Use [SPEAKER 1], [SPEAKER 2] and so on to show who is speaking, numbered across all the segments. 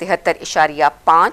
[SPEAKER 1] 73.5,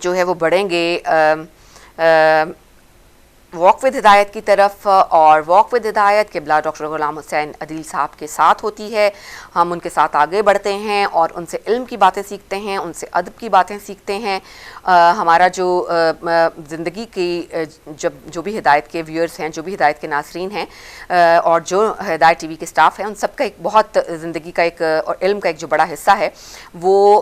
[SPEAKER 1] جو ہے وہ بڑھیں گے واک ود ہدایت کی طرف، اور واک ود ہدایت قبلہ ڈاکٹر غلام حسین عدیل صاحب کے ساتھ ہوتی ہے۔ ہم ان کے ساتھ آگے بڑھتے ہیں اور ان سے علم کی باتیں سیکھتے ہیں، ان سے ادب کی باتیں سیکھتے ہیں۔ ہمارا جو زندگی کی جو بھی ہدایت کے ویورز ہیں، جو بھی ہدایت کے ناظرین ہیں، اور جو ہدایت ٹی وی کے سٹاف ہیں، ان سب کا ایک بہت زندگی کا ایک اور علم کا ایک جو بڑا حصہ ہے وہ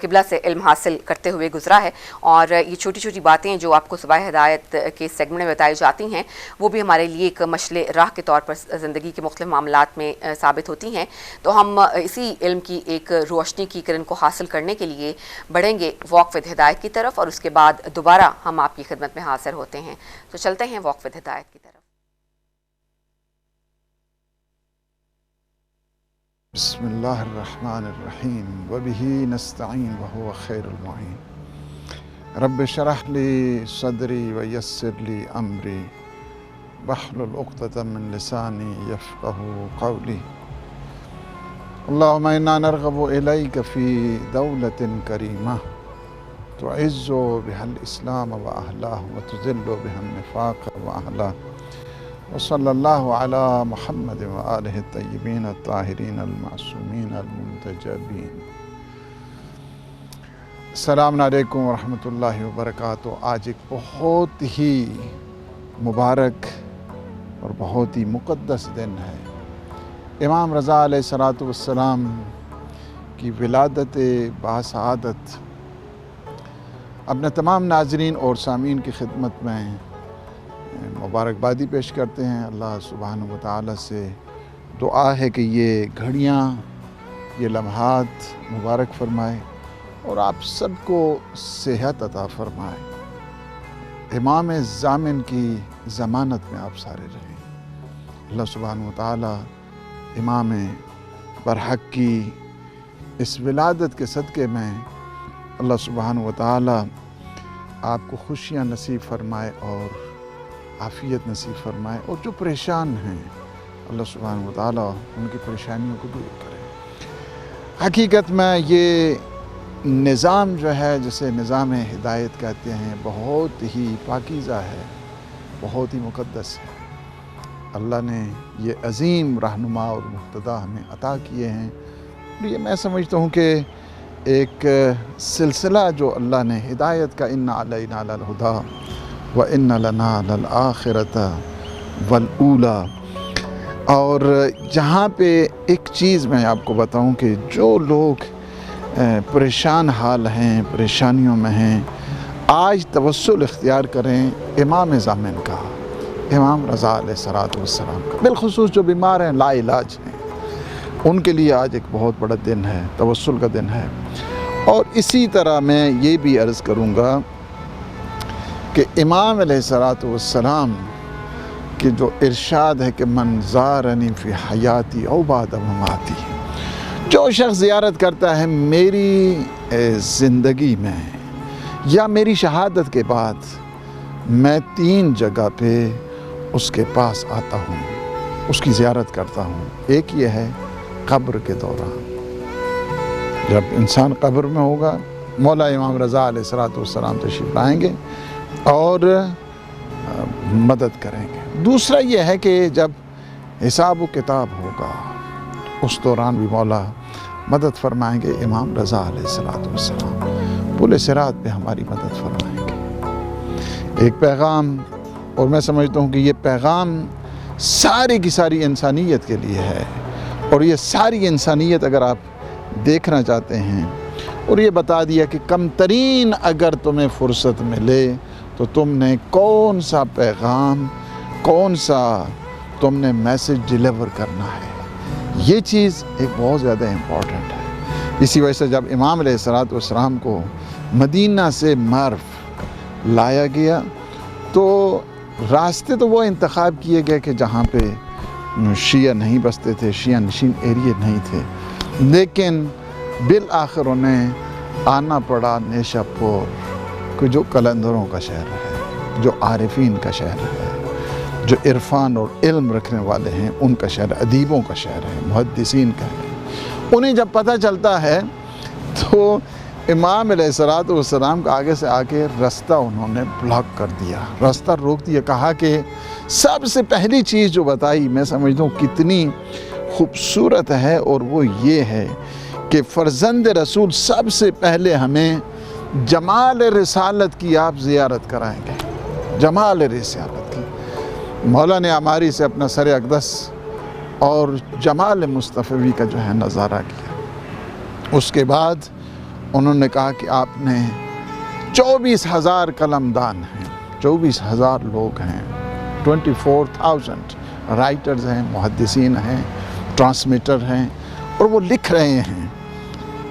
[SPEAKER 1] قبلہ سے علم حاصل کرتے ہوئے گزرا ہے۔ اور یہ چھوٹی چھوٹی باتیں جو آپ کو صبح ہدایت کے سیگمنٹ میں بتائی جاتی ہیں وہ بھی ہمارے لیے ایک مشعل راہ کے طور پر زندگی کے مختلف معاملات میں ثابت ہوتی ہیں۔ تو ہم اسی علم کی ایک روشنی کی کرن کو حاصل کرنے کے لیے بڑھیں گے واک ود ہدایت کی طرف، اور اس کے بعد دوبارہ ہم آپ کی خدمت میں حاضر ہوتے ہیں۔ تو چلتے ہیں واک ود ہدایت کی طرف۔
[SPEAKER 2] بسم اللہ الرحمن الرحیم وبہ نستعین وہو خیر المعین۔ رب اشرح لی صدری ویسر لی امری واحلل عقدۃ من لسانی یفقہوا قولی۔ اللہم انا نرغب الیک فی دولۃ کریمہ تعز بها الاسلام واہلہ وتذل بها النفاق واہلہ، وصلی اللہ علی محمد وآلہ الطیبین الطاہرین المعصومین المنتجبین۔ السلام علیکم ورحمۃ اللہ وبرکاتہ۔ آج ایک بہت ہی مبارک اور بہت ہی مقدس دن ہے۔ امام رضا علیہ السلام کی ولادت باسعادت اپنے تمام ناظرین اور سامعین کی خدمت میں مبارکبادی پیش کرتے ہیں۔ اللہ سبحانہ وتعالی سے دعا ہے کہ یہ گھڑیاں، یہ لمحات مبارک فرمائے اور آپ سب کو صحت عطا فرمائے۔ امام ضامن کی ضمانت میں آپ سارے رہیں۔ اللہ سبحانہ وتعالی امام برحق کی اس ولادت کے صدقے میں اللہ سبحانہ وتعالی آپ کو خوشیاں نصیب فرمائے اور عافیت نصیب فرمائے، اور جو پریشان ہیں اللہ سبحانہ وتعالی ان کی پریشانیوں کو دور کرے۔ حقیقت میں یہ نظام جو ہے، جسے نظام ہدایت کہتے ہیں، بہت ہی پاکیزہ ہے، بہت ہی مقدس ہے۔ اللہ نے یہ عظیم رہنما اور مقتدا ہمیں عطا کیے ہیں، اور یہ میں سمجھتا ہوں کہ ایک سلسلہ جو اللہ نے ہدایت کا اِنَّ عَلَيْنَا لَلْہُدَىٰ وَإِنَّ لَنَا لَلْآخِرَةَ وَالْأُولَىٰ، اور جہاں پہ ایک چیز میں آپ کو بتاؤں کہ جو لوگ پریشان حال ہیں، پریشانیوں میں ہیں، آج توسل اختیار کریں امام ضامن کا، امام رضا علیہ السلام کا، بالخصوص جو بیمار ہیں، لا علاج ہیں، ان کے لیے آج ایک بہت بڑا دن ہے، توسل کا دن ہے۔ اور اسی طرح میں یہ بھی عرض کروں گا کہ امام علیہ السلام کی جو ارشاد ہے کہ من زارنی فی حیاتی او بعد مماتی، جو شخص زیارت کرتا ہے میری زندگی میں یا میری شہادت کے بعد، میں 3 جگہ پہ اس کے پاس آتا ہوں، اس کی زیارت کرتا ہوں۔ ایک یہ ہے قبر کے دوران، جب انسان قبر میں ہوگا، مولا امام رضا علیہ السلام تشریف لائیں گے اور مدد کریں گے۔ دوسرا یہ ہے کہ جب حساب و کتاب ہوگا، اس دوران بھی مولا مدد فرمائیں گے، امام رضا علیہ السلام پل صراط پہ ہماری مدد فرمائیں گے۔ ایک پیغام، اور میں سمجھتا ہوں کہ یہ پیغام ساری کی ساری انسانیت کے لیے ہے، اور یہ ساری انسانیت اگر آپ دیکھنا چاہتے ہیں، اور یہ بتا دیا کہ کم ترین اگر تمہیں فرصت ملے تو تم نے کون سا پیغام، کون سا تم نے میسج ڈیلیور کرنا ہے، یہ چیز ایک بہت زیادہ امپورٹنٹ ہے۔ اسی وجہ سے جب امام علیہ السلام کو مدینہ سے مرو لایا گیا تو راستے تو وہ انتخاب کیے گئے کہ جہاں پہ شیعہ نہیں بستے تھے، شیعہ نشین ایریے نہیں تھے، لیکن بالآخر انہیں آنا پڑا نیشہ پور، جو قلندروں کا شہر ہے، جو عارفین کا شہر ہے، جو عرفان اور علم رکھنے والے ہیں، ان کا شہر، ادیبوں کا شہر ہے، محدثین کا ہے۔ انہیں جب پتہ چلتا ہے تو امام علیہ السلام کا آگے سے آکے راستہ انہوں نے بلاک کر دیا، راستہ روک دیا، کہا کہ سب سے پہلی چیز جو بتائی میں سمجھتا ہوں کتنی خوبصورت ہے، اور وہ یہ ہے کہ فرزند رسول سب سے پہلے ہمیں جمال رسالت کی آپ زیارت کرائیں گے، جمال رسالت کی۔ مولا نے عماری سے اپنا سر اقدس اور جمال مصطفی کا جو ہے نظارہ کیا۔ اس کے بعد انہوں نے کہا کہ آپ نے 24,000 قلمدان ہیں، 24,000 لوگ ہیں، 24,000 رائٹرز ہیں، محدثین ہیں، ٹرانسمیٹر ہیں، اور وہ لکھ رہے ہیں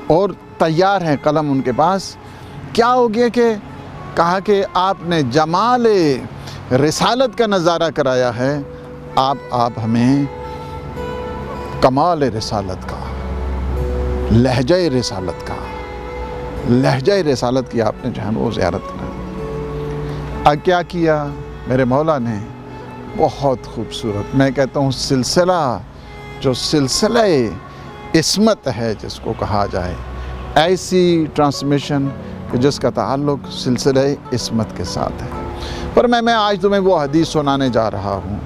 [SPEAKER 2] اور تیار ہیں قلم ان کے پاس۔ کیا ہو گیا کہ کہا کہ آپ نے جمال رسالت کا نظارہ کرایا ہے، آپ ہمیں کمال رسالت کا، لہجہ رسالت کا، لہجہ رسالت کی آپ نے جو ہے وہ زیارت کرائی۔ اب کیا کیا میرے مولا نے؟ بہت خوبصورت، میں کہتا ہوں سلسلہ، جو سلسلہ عصمت ہے جس کو کہا جائے، ایسی ٹرانسمیشن کہ جس کا تعلق سلسلہ عصمت کے ساتھ ہے۔ پر میں آج تمہیں وہ حدیث سنانے جا رہا ہوں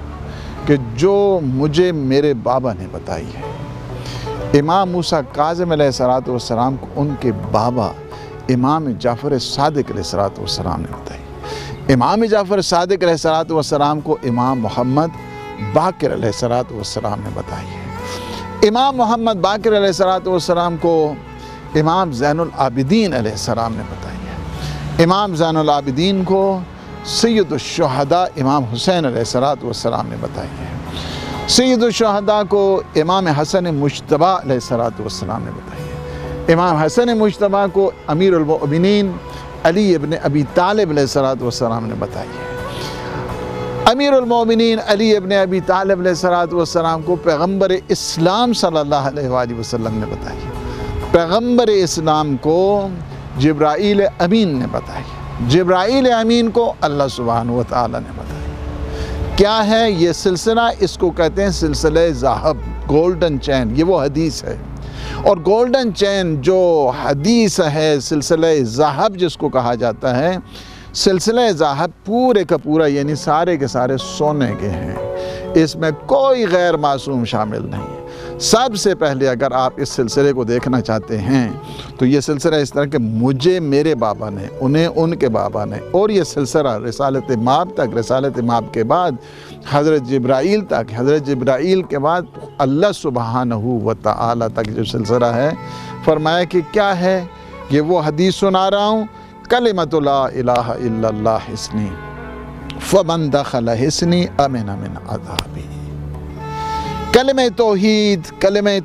[SPEAKER 2] کہ جو مجھے میرے بابا نے بتائی ہے۔ امام موسیٰ کاظم علیہ السلام کو ان کے بابا امام جعفر صادق علیہ السلام نے بتائی۔ امام جعفر صادق علیہ السلام کو امام محمد باقر علیہ السلام نے بتائی ہے۔ امام محمد باقر علیہ السلام کو امام زین العابدین علیہ السلام نے بتائی ہے۔ امام زین العابدین کو سید الشہداء امام حسین علیہ السلام نے بتائی ہے۔ سید الشہداء کو امام حسن مجتبی علیہ السلام نے بتائی ہے۔ امام حسن مجتبی کو امیر المؤمنین علی ابن ابی طالب علیہ السلام نے بتائی ہے۔ امیر المؤمنین علی ابن ابی طالب علیہ السلام کو پیغمبر اسلام صلی اللہ علیہ وآلہ وسلم نے بتائی ہے۔ پیغمبر اسلام کو جبرائیل امین نے بتائی، جبرائیل امین کو اللہ سبحانہ وتعالی نے بتائی۔ کیا ہے یہ سلسلہ؟ اس کو کہتے ہیں سلسلہ ذہب، گولڈن چین۔ یہ وہ حدیث ہے، اور گولڈن چین جو حدیث ہے، سلسلہ ذہب جس کو کہا جاتا ہے، سلسلہ ذہب پورے کا پورا یعنی سارے کے سارے سونے کے ہیں، اس میں کوئی غیر معصوم شامل نہیں ہے۔ سب سے پہلے اگر آپ اس سلسلے کو دیکھنا چاہتے ہیں تو یہ سلسلہ اس طرح کہ مجھے میرے بابا نے، انہیں ان کے بابا نے، اور یہ سلسلہ رسالت مآب تک، رسالت مآب کے بعد حضرت جبرائیل تک، حضرت جبرائیل کے بعد اللہ سبحانہ وتعالی تک جو سلسلہ ہے، فرمایا کہ کیا ہے؟ یہ وہ حدیث سنا رہا ہوں، کلمۃ لا الہ الا اللہ حسنی فمن دخل حسنی امن من عذابی۔ کلمہ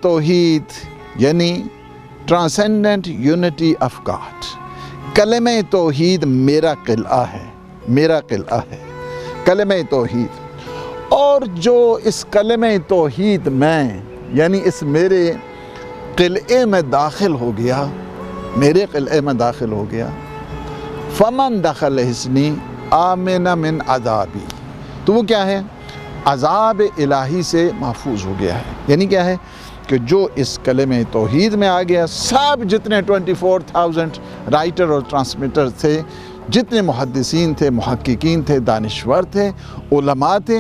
[SPEAKER 2] توحید یعنی ٹرانسینڈنٹ یونٹی آف گاڈ۔ کلمہ توحید میرا قلعہ ہے، میرا قلعہ ہے کلمہ توحید۔ اور جو اس کلمہ توحید میں یعنی اس میرے قلعے میں داخل ہو گیا، میرے قلعے میں داخل ہو گیا، فمن دخل حسنی آمن من عذابی، تو وہ کیا ہے؟ عذاب الہی سے محفوظ ہو گیا ہے۔ یعنی کیا ہے کہ جو اس کلمہ توحید میں آ گیا، سب جتنے 24,000 رائٹر اور ٹرانسمیٹر تھے، جتنے محدثین تھے، محققین تھے، دانشور تھے، علماء تھے،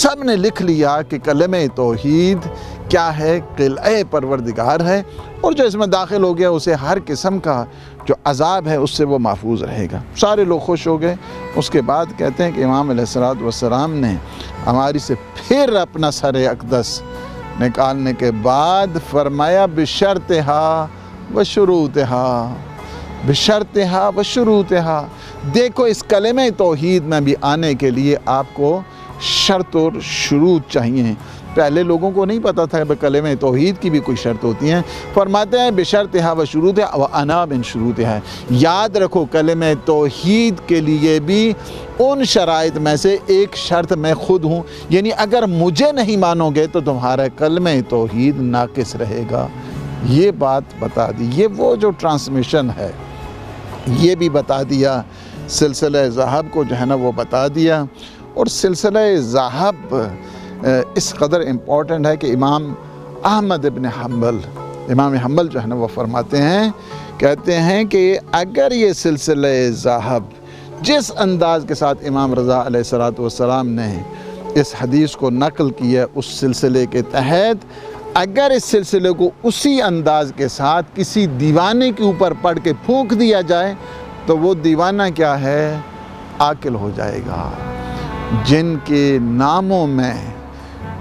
[SPEAKER 2] سب نے لکھ لیا کہ کلمہ توحید کیا ہے؟ قلعہ پروردگار ہے، اور جو اس میں داخل ہو گیا اسے ہر قسم کا جو عذاب ہے اس سے وہ محفوظ رہے گا۔ سارے لوگ خوش ہو گئے۔ اس کے بعد کہتے ہیں کہ امام علیہ السلام نے ہماری سے پھر اپنا سر اقدس نکالنے کے بعد فرمایا بشرطہا و شروطہا، بشرطہا و شروطہا۔ دیکھو اس کلمہ توحید میں بھی آنے کے لیے آپ کو شرط اور شروط چاہیے۔ پہلے لوگوں کو نہیں پتا تھا کہ کلمہ توحید کی بھی کوئی شرط ہوتی ہیں۔ فرماتے ہیں بشرطہا و شروطہا و انا من شروطہا۔ یاد رکھو کلمہ توحید کے لیے بھی ان شرائط میں سے ایک شرط میں خود ہوں، یعنی اگر مجھے نہیں مانو گے تو تمہارا کلمہ توحید ناقص رہے گا۔ یہ بات بتا دی، یہ وہ جو ٹرانسمیشن ہے یہ بھی بتا دیا، سلسلہ ذہب کو جو ہے نا وہ بتا دیا۔ اور سلسلہ ذہب اس قدر امپورٹنٹ ہے کہ امام احمد ابن حنبل امام حنبل جو ہے نا وہ فرماتے ہیں، کہتے ہیں کہ اگر یہ سلسلہ ذہب جس انداز کے ساتھ امام رضا علیہ السلام نے اس حدیث کو نقل کیا اس سلسلے کے تحت، اگر اس سلسلے کو اسی انداز کے ساتھ کسی دیوانے کے اوپر پڑھ کے پھونک دیا جائے تو وہ دیوانہ کیا ہے؟ عاقل ہو جائے گا۔ جن کے ناموں میں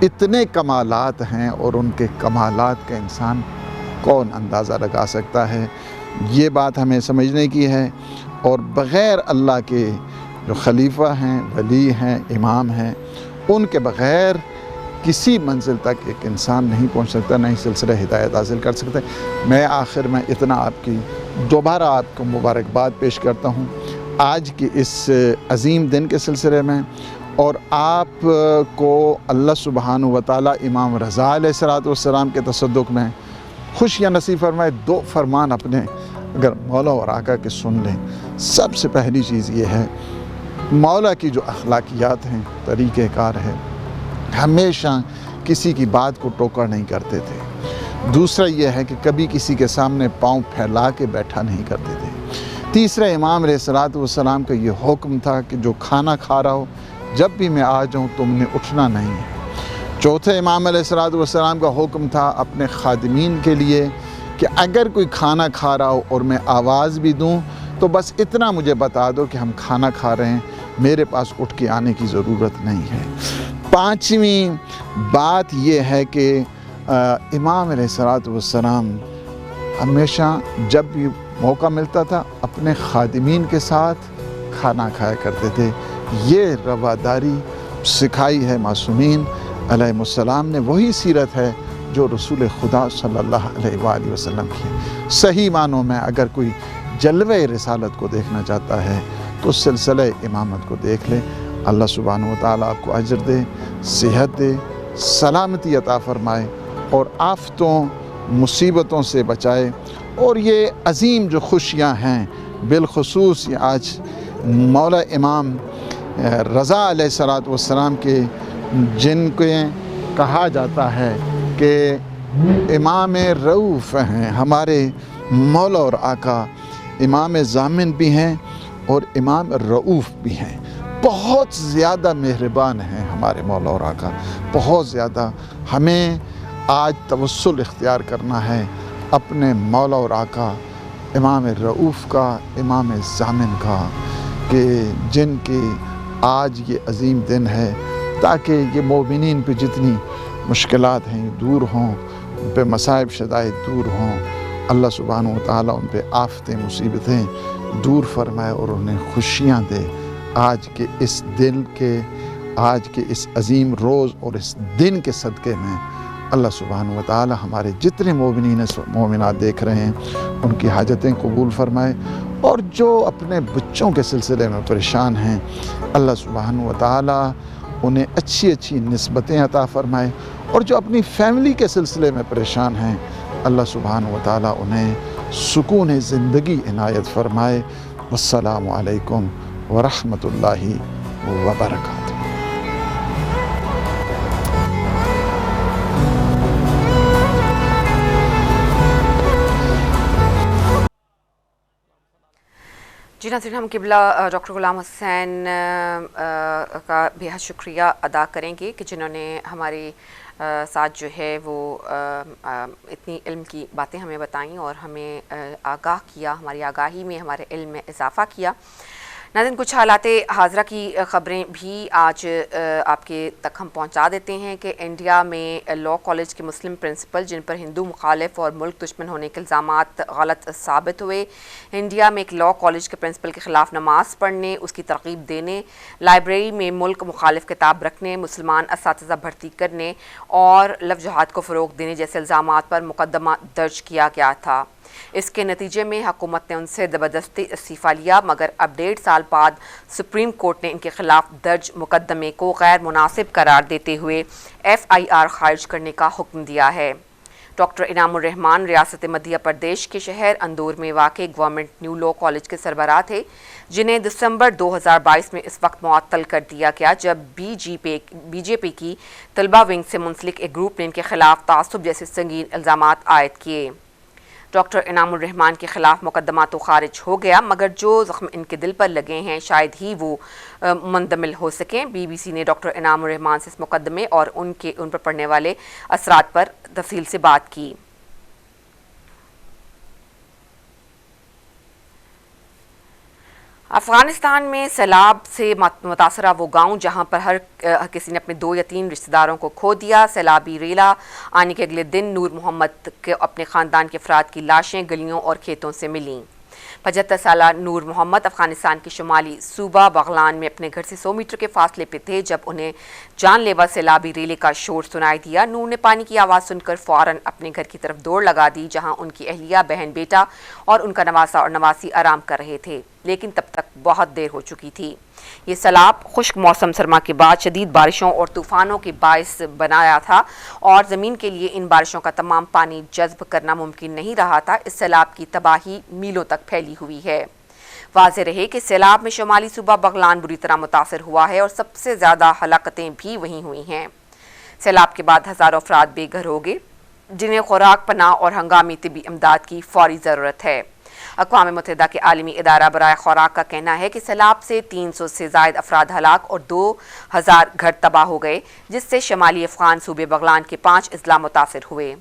[SPEAKER 2] اتنے کمالات ہیں اور ان کے کمالات کا انسان کون اندازہ لگا سکتا ہے؟ یہ بات ہمیں سمجھنے کی ہے، اور بغیر اللہ کے جو خلیفہ ہیں، ولی ہیں، امام ہیں، ان کے بغیر کسی منزل تک ایک انسان نہیں پہنچ سکتا، نہیں سلسلہ ہدایت حاصل کر سکتا۔ میں آخر میں اتنا آپ کی دوبارہ آپ کو مبارکباد پیش کرتا ہوں آج کے اس عظیم دن کے سلسلے میں، اور آپ کو اللہ سبحانہ و تعالیٰ امام رضا علیہ السلام کے تصدق میں خوشیاں نصیب فرمائے۔ 2 فرمان اپنے اگر مولا اور آقا کے سن لیں، سب سے پہلی چیز یہ ہے، مولا کی جو اخلاقیات ہیں، طریقہ کار ہے، ہمیشہ کسی کی بات کو ٹوکر نہیں کرتے تھے۔ دوسرا یہ ہے کہ کبھی کسی کے سامنے پاؤں پھیلا کے بیٹھا نہیں کرتے تھے۔ تیسرا امام علیہ السلام کا یہ حکم تھا کہ جو کھانا کھا رہا ہو جب بھی میں آ جاؤں تم نے اٹھنا نہیں ہے۔ چوتھے امام علیہ السلام کا حکم تھا اپنے خادمین کے لیے کہ اگر کوئی کھانا کھا رہا ہو اور میں آواز بھی دوں تو بس اتنا مجھے بتا دو کہ ہم کھانا کھا رہے ہیں، میرے پاس اٹھ کے آنے کی ضرورت نہیں ہے۔ 5ویں بات یہ ہے کہ امام علیہ السلام ہمیشہ جب بھی موقع ملتا تھا اپنے خادمین کے ساتھ کھانا کھایا کرتے تھے۔ یہ رواداری سکھائی ہے معصومین علیہ السلام نے، وہی سیرت ہے جو رسول خدا صلی اللہ علیہ وآلہ وسلم کی ہے۔ صحیح معنوں میں اگر کوئی جلوہ رسالت کو دیکھنا چاہتا ہے تو سلسلہ امامت کو دیکھ لے۔ اللہ سبحانہ و تعالیٰ آپ کو اجر دے، صحت دے، سلامتی عطا فرمائے اور آفتوں مصیبتوں سے بچائے، اور یہ عظیم جو خوشیاں ہیں، بالخصوص یہ آج مولا امام رضا علیہ السلام کے جن کو کہا جاتا ہے کہ امام رؤوف ہیں، ہمارے مولا اور آقا امام ضامن بھی ہیں اور امام رؤوف بھی ہیں، بہت زیادہ مہربان ہیں ہمارے مولا اور آقا، بہت زیادہ۔ ہمیں آج توسل اختیار کرنا ہے اپنے مولا اور آقا امام رؤوف کا، امام ضامن کا، کہ جن کے آج یہ عظیم دن ہے، تاکہ یہ مومنین پہ جتنی مشکلات ہیں دور ہوں، ان پہ مصائب شدائد دور ہوں، اللہ سبحانہ و تعالیٰ ان پہ آفتیں مصیبتیں دور فرمائے اور انہیں خوشیاں دے۔ آج کے اس دن کے، آج کے اس عظیم روز اور اس دن کے صدقے میں اللہ سبحانہ و تعالیٰ ہمارے جتنے مومنین مومنات دیکھ رہے ہیں ان کی حاجتیں قبول فرمائے، اور جو اپنے بچوں کے سلسلے میں پریشان ہیں اللہ سبحانہ و تعالیٰ انہیں اچھی اچھی نسبتیں عطا فرمائے، اور جو اپنی فیملی کے سلسلے میں پریشان ہیں اللہ سبحانہ و تعالیٰ انہیں سکون زندگی عنایت فرمائے۔ والسلام علیکم ورحمۃ اللہ وبرکاتہ۔
[SPEAKER 1] جی ناظرین، ہم قبلہ ڈاکٹر غلام حسین کا بہت شکریہ ادا کریں گے کہ جنہوں نے ہمارے ساتھ جو ہے وہ اتنی علم کی باتیں ہمیں بتائیں اور ہمیں آگاہ کیا، ہماری آگاہی میں، ہمارے علم میں اضافہ کیا۔ ناظرین، کچھ حالات حاضرہ کی خبریں بھی آج آپ کے تک ہم پہنچا دیتے ہیں کہ انڈیا میں لاء کالج کے مسلم پرنسپل جن پر ہندو مخالف اور ملک دشمن ہونے کے الزامات غلط ثابت ہوئے، انڈیا میں ایک لاء کالج کے پرنسپل کے خلاف نماز پڑھنے، اس کی ترغیب دینے، لائبریری میں ملک مخالف کتاب رکھنے، مسلمان اساتذہ بھرتی کرنے اور لو جہاد کو فروغ دینے جیسے الزامات پر مقدمہ درج کیا گیا تھا۔ اس کے نتیجے میں حکومت نے ان سے زبردستی استعفیٰ لیا، مگر اب 1.5 سال بعد سپریم کورٹ نے ان کے خلاف درج مقدمے کو غیر مناسب قرار دیتے ہوئے FIR خارج کرنے کا حکم دیا ہے۔ ڈاکٹر انعام الرحمان ریاست مدھیہ پردیش کے شہر اندور میں واقع گورنمنٹ نیو لا کالج کے سربراہ تھے، جنہیں دسمبر 2022 میں اس وقت معطل کر دیا گیا جب بی جے پی کی طلبہ ونگ سے منسلک ایک گروپ نے ان کے خلاف تعصب جیسے سنگین الزامات عائد کیے۔ ڈاکٹر انعام الرحمان کے خلاف مقدمہ تو خارج ہو گیا، مگر جو زخم ان کے دل پر لگے ہیں شاید ہی وہ مندمل ہو سکیں۔ بی بی سی نے ڈاکٹر انعام الرحمان سے اس مقدمے اور ان پر پڑنے والے اثرات پر تفصیل سے بات کی۔ افغانستان میں سیلاب سے متاثرہ وہ گاؤں جہاں پر ہر کسی نے اپنے 2 یا 3 رشتہ داروں کو کھو دیا، سیلابی ریلا آنے کے اگلے دن نور محمد کے اپنے خاندان کے افراد کی لاشیں گلیوں اور کھیتوں سے ملیں۔ 75 سالہ نور محمد افغانستان کے شمالی صوبہ بغلان میں اپنے گھر سے 100 میٹر کے فاصلے پہ تھے جب انہیں جان لیوا سیلابی ریلے کا شور سنائی دیا۔ نور نے پانی کی آواز سن کر فوراً اپنے گھر کی طرف دوڑ لگا دی جہاں ان کی اہلیہ، بہن، بیٹا اور ان کا نواسہ اور نواسی آرام کر رہے تھے، لیکن تب تک بہت دیر ہو چکی تھی۔ یہ سیلاب خشک موسم سرما کے بعد شدید بارشوں اور طوفانوں کے باعث بنایا تھا اور زمین کے لیے ان بارشوں کا تمام پانی جذب کرنا ممکن نہیں رہا تھا۔ اس سیلاب کی تباہی میلوں تک پھیلی ہوئی ہے۔ واضح رہے کہ سیلاب میں شمالی صوبہ بغلان بری طرح متاثر ہوا ہے اور سب سے زیادہ ہلاکتیں بھی وہیں ہوئی ہیں۔ سیلاب کے بعد ہزاروں افراد بے گھر ہو گئے جنہیں خوراک، پناہ اور ہنگامی طبی امداد کی فوری ضرورت ہے۔ اقوام متحدہ کے عالمی ادارہ برائے خوراک کا کہنا ہے کہ سیلاب سے 300 سے زائد افراد ہلاک اور 2000 گھر تباہ ہو گئے، جس سے شمالی افغان صوبے بغلان کے 5 اضلاع متاثر ہوئے۔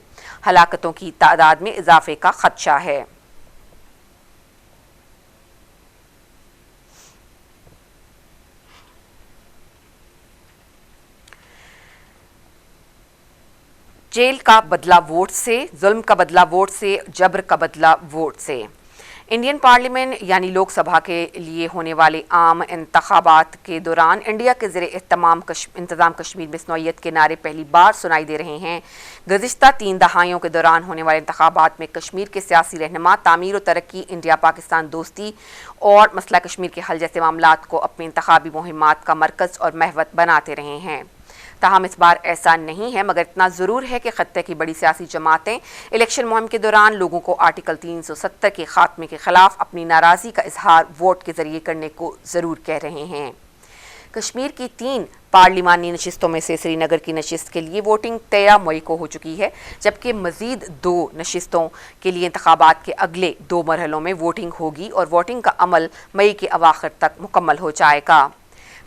[SPEAKER 1] ہلاکتوں کی تعداد میں اضافے کا خدشہ ہے۔ جیل کا بدلہ ووٹ سے، ظلم کا بدلہ ووٹ سے، جبر کا بدلہ ووٹ سے۔ انڈین پارلیمنٹ یعنی لوک سبھا کے لیے ہونے والے عام انتخابات کے دوران انڈیا کے زیر انتظام کشمیر میں اس نوعیت کے نعرے پہلی بار سنائی دے رہے ہیں۔ گزشتہ 3 دہائیوں کے دوران ہونے والے انتخابات میں کشمیر کے سیاسی رہنما تعمیر و ترقی، انڈیا پاکستان دوستی اور مسئلہ کشمیر کے حل جیسے معاملات کو اپنی انتخابی مہمات کا مرکز اور محور بناتے رہے ہیں۔ تاہم اس بار ایسا نہیں ہے، مگر اتنا ضرور ہے کہ خطے کی بڑی سیاسی جماعتیں الیکشن مہم کے دوران لوگوں کو آرٹیکل 370 کے خاتمے کے خلاف اپنی ناراضی کا اظہار ووٹ کے ذریعے کرنے کو ضرور کہہ رہے ہیں۔ کشمیر کی 3 پارلیمانی نشستوں میں سے سری نگر کی نشست کے لیے ووٹنگ 13 مئی کو ہو چکی ہے، جبکہ مزید 2 نشستوں کے لیے انتخابات کے اگلے 2 مرحلوں میں ووٹنگ ہوگی اور ووٹنگ کا عمل مئی کے اواخر تک مکمل ہو جائے گا۔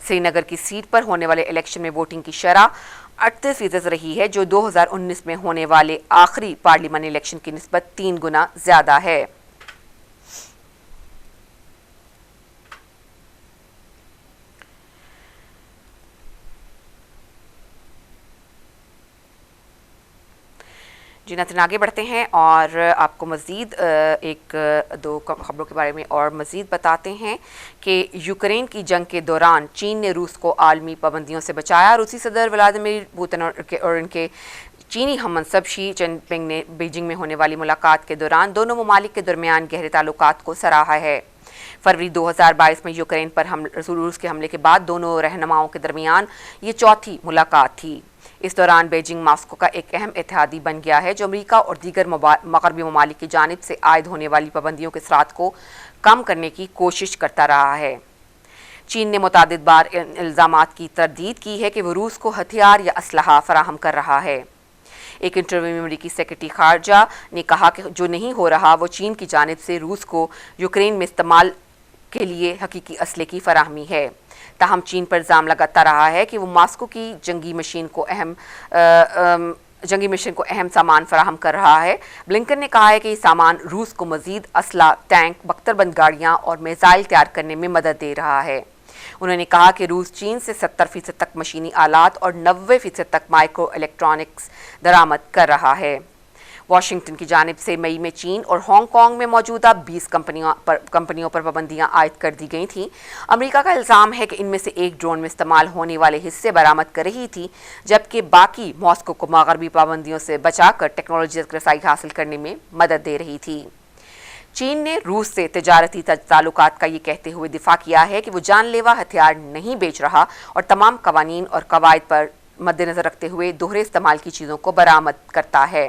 [SPEAKER 1] سری نگر کی سیٹ پر ہونے والے الیکشن میں ووٹنگ کی شرح 38% رہی ہے، جو 2019 میں ہونے والے آخری پارلیمانی الیکشن کی نسبت 3 گنا زیادہ ہے۔ جی ناظرین، آگے بڑھتے ہیں اور آپ کو مزید 1-2 خبروں کے بارے میں اور مزید بتاتے ہیں کہ یوکرین کی جنگ کے دوران چین نے روس کو عالمی پابندیوں سے بچایا۔ روسی صدر ولادیمیر پوتن اور ان کے چینی ہم منصب شی جن پنگ نے بیجنگ میں ہونے والی ملاقات کے دوران دونوں ممالک کے درمیان گہرے تعلقات کو سراہا ہے۔ فروری 2022 میں یوکرین پر روس کے حملے کے بعد دونوں رہنماؤں کے درمیان یہ 4تھی ملاقات تھی۔ اس دوران بیجنگ ماسکو کا ایک اہم اتحادی بن گیا ہے جو امریکہ اور دیگر مغربی ممالک کی جانب سے عائد ہونے والی پابندیوں کے اثرات کو کم کرنے کی کوشش کرتا رہا ہے۔ چین نے متعدد بار الزامات کی تردید کی ہے کہ وہ روس کو ہتھیار یا اسلحہ فراہم کر رہا ہے۔ ایک انٹرویو میں امریکی سیکرٹری خارجہ نے کہا کہ جو نہیں ہو رہا وہ چین کی جانب سے روس کو یوکرین میں استعمال کے لیے حقیقی اسلحے کی فراہمی ہے۔ تاہم چین پر الزام لگاتا رہا ہے کہ وہ ماسکو کی جنگی مشین کو اہم سامان فراہم کر رہا ہے۔ بلنکن نے کہا ہے کہ یہ سامان روس کو مزید اسلحہ، ٹینک، بختر بند گاڑیاں اور میزائل تیار کرنے میں مدد دے رہا ہے۔ انہوں نے کہا کہ روس چین سے 70% تک مشینی آلات اور 90% تک مائکرو الیکٹرانکس درآمد کر رہا ہے۔ واشنگٹن کی جانب سے مئی میں چین اور ہانگ کانگ میں موجودہ 20 کمپنیوں پر پابندیاں عائد کر دی گئی تھیں۔ امریکہ کا الزام ہے کہ ان میں سے ایک ڈرون میں استعمال ہونے والے حصے برآمد کر رہی تھی، جبکہ باقی ماسکو کو مغربی پابندیوں سے بچا کر ٹیکنالوجی تک رسائی حاصل کرنے میں مدد دے رہی تھی۔ چین نے روس سے تجارتی تعلقات کا یہ کہتے ہوئے دفاع کیا ہے کہ وہ جان لیوا ہتھیار نہیں بیچ رہا اور تمام قوانین اور قواعد پر مد نظر رکھتے ہوئے دوہرے استعمال کی چیزوں کو برآمد کرتا ہے۔